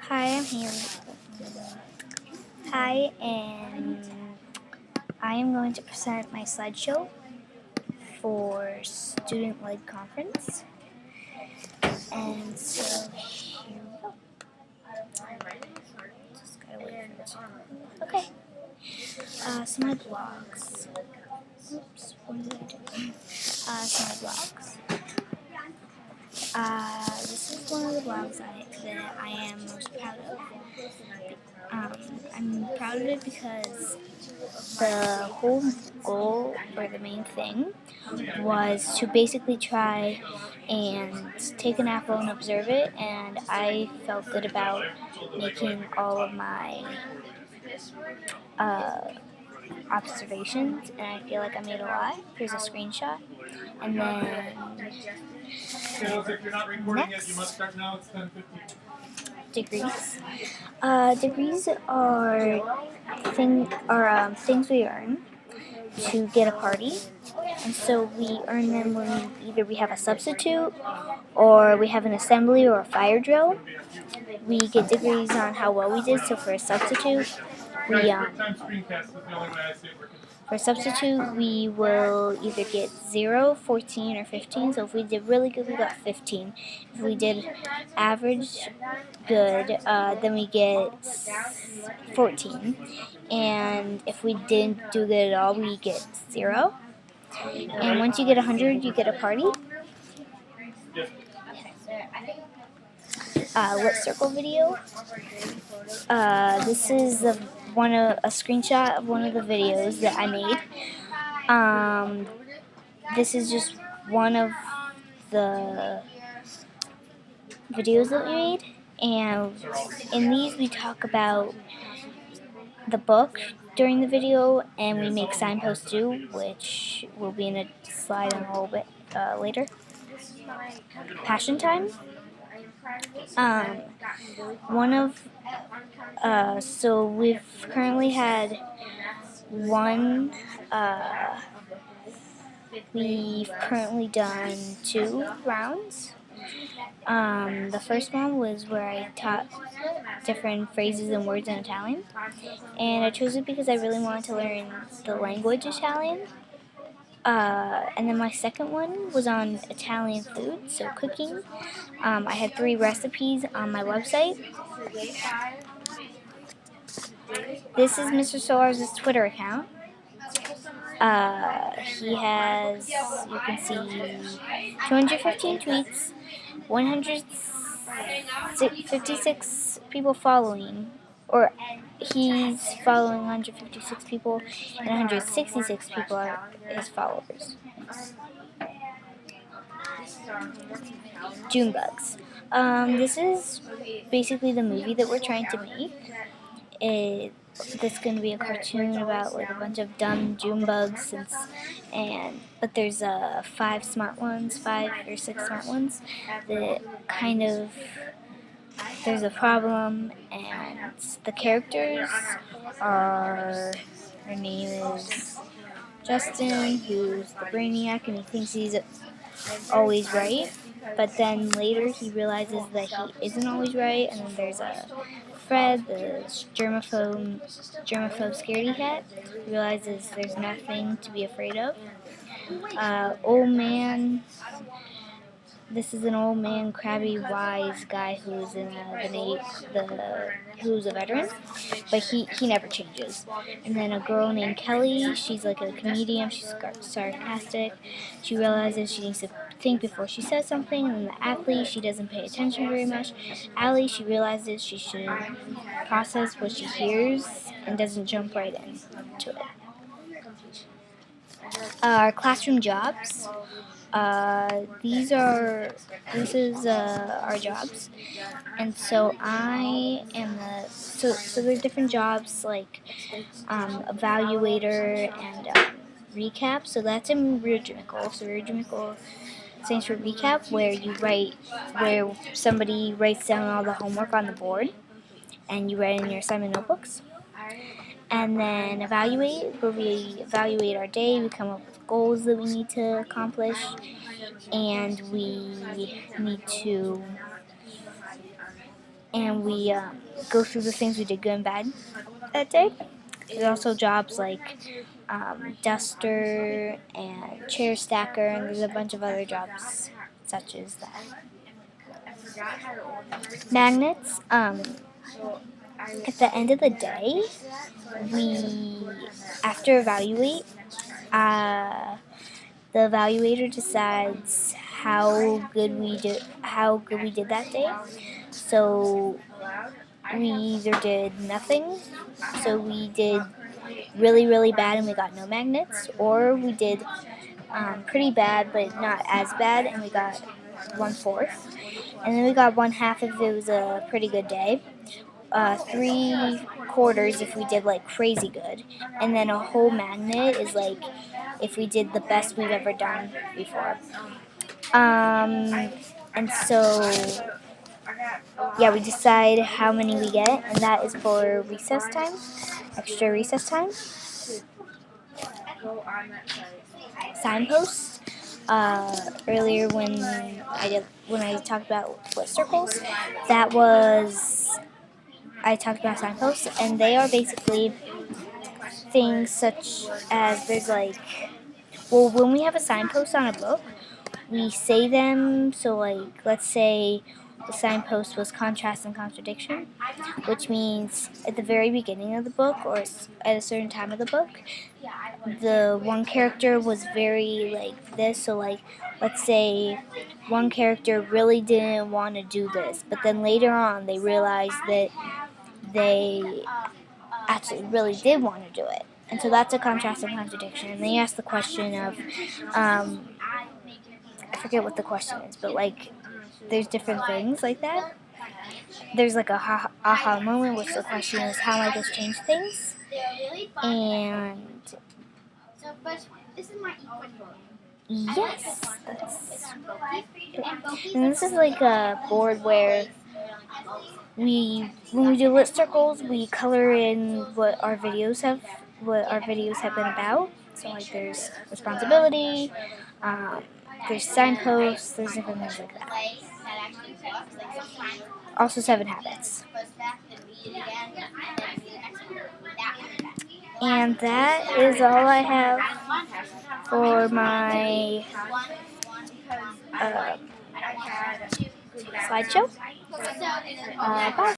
Hi, I'm Hailie. Hi, and I am going to present my slideshow for student-led conference. And so here we go. Just gotta wait for it to. Okay. So my blogs. Oops, what did I do? So my blogs. This is one of the blogs that I am most proud of. I'm proud of it because the whole goal, or the main thing, was to basically try and take an apple and observe it, and I felt good about making all of my observations, and I feel like I made a lot. Here's a screenshot. And then next, degrees. Degrees are things we earn to get a party, and so we earn them when either we have a substitute or we have an assembly or a fire drill. We get degrees on how well we did. So for a substitute, we will either get 0, 14, or 15. So if we did really good, we got 15. If we did average good, then we get 14. And if we didn't do good at all, we get 0. And once you get 100, you get a party. Lip circle video. This is a screenshot of one of the videos that I made. This is just one of the videos that we made, and in these we talk about the book during the video, and we make signposts too, which will be in a slide in a little bit later. Passion time. So we've currently had we've currently done 2 rounds. The first one was where I taught different phrases and words in Italian, and I chose it because I really wanted to learn the language Italian. And then my second one was on Italian food, so cooking. I had 3 recipes on my website. This is Mr. Solars' Twitter account. He has, you can see, 215 tweets, 156 people following, or he's following 156 people, and 166 people are his followers. June bugs. This is basically the movie that we're trying to make. This is going to be a cartoon about like a bunch of dumb June bugs, but there's 5 or 6 smart ones that kind of, there's a problem, and the characters are, her name is Justin, who's the brainiac, and he thinks he's always right, but then later he realizes that he isn't always right. And then there's Fred, the germaphobe scaredy cat, who realizes there's nothing to be afraid of. Old man. This is an old man, crabby, wise guy who's who's a veteran, but he never changes. And then a girl named Kelly, she's like a comedian, she's sarcastic. She realizes she needs to think before she says something. And then the athlete, she doesn't pay attention very much. Allie, she realizes she should process what she hears and doesn't jump right into it. Our classroom jobs. This is our jobs, and so I am so there are different jobs like evaluator and recap. So that's in Regimental. So Regimental stands for recap, where somebody writes down all the homework on the board, and you write in your assignment notebooks. And then evaluate, where we evaluate our day, we come up with goals that we need to accomplish, and we need to and we go through the things we did good and bad that day. There's also jobs like duster and chair stacker, and there's a bunch of other jobs such as that. Magnets. At the end of the day, we after evaluate. The evaluator decides how good we did that day. So we either did nothing, so we did really, really bad and we got no magnets, or we did pretty bad but not as bad and we got 1/4. And then we got 1/2 if it was a pretty good day. 3/4 if we did like crazy good, and then a whole magnet is like if we did the best we've ever done before. And so yeah, we decide how many we get, and that is for recess time, extra recess time. Signposts. Earlier when I talked about split circles, I talked about signposts, and they are basically things such as when we have a signpost on a book, we say them. So let's say the signpost was contrast and contradiction, which means at the very beginning of the book or at a certain time of the book, the one character was very like this. So let's say one character really didn't want to do this, but then later on they realized that they actually really did want to do it. And so that's a contrast and contradiction. And then you ask the question of, I forget what the question is, but there's different things like that. There's like a aha moment, which the question is, how might this change things? And yes, and this is like a board where when we do lit circles, we color in what our videos have been about. So there's responsibility, there's signposts, there's different things like that. Also 7 habits. And that is all I have for my slideshow. Bye.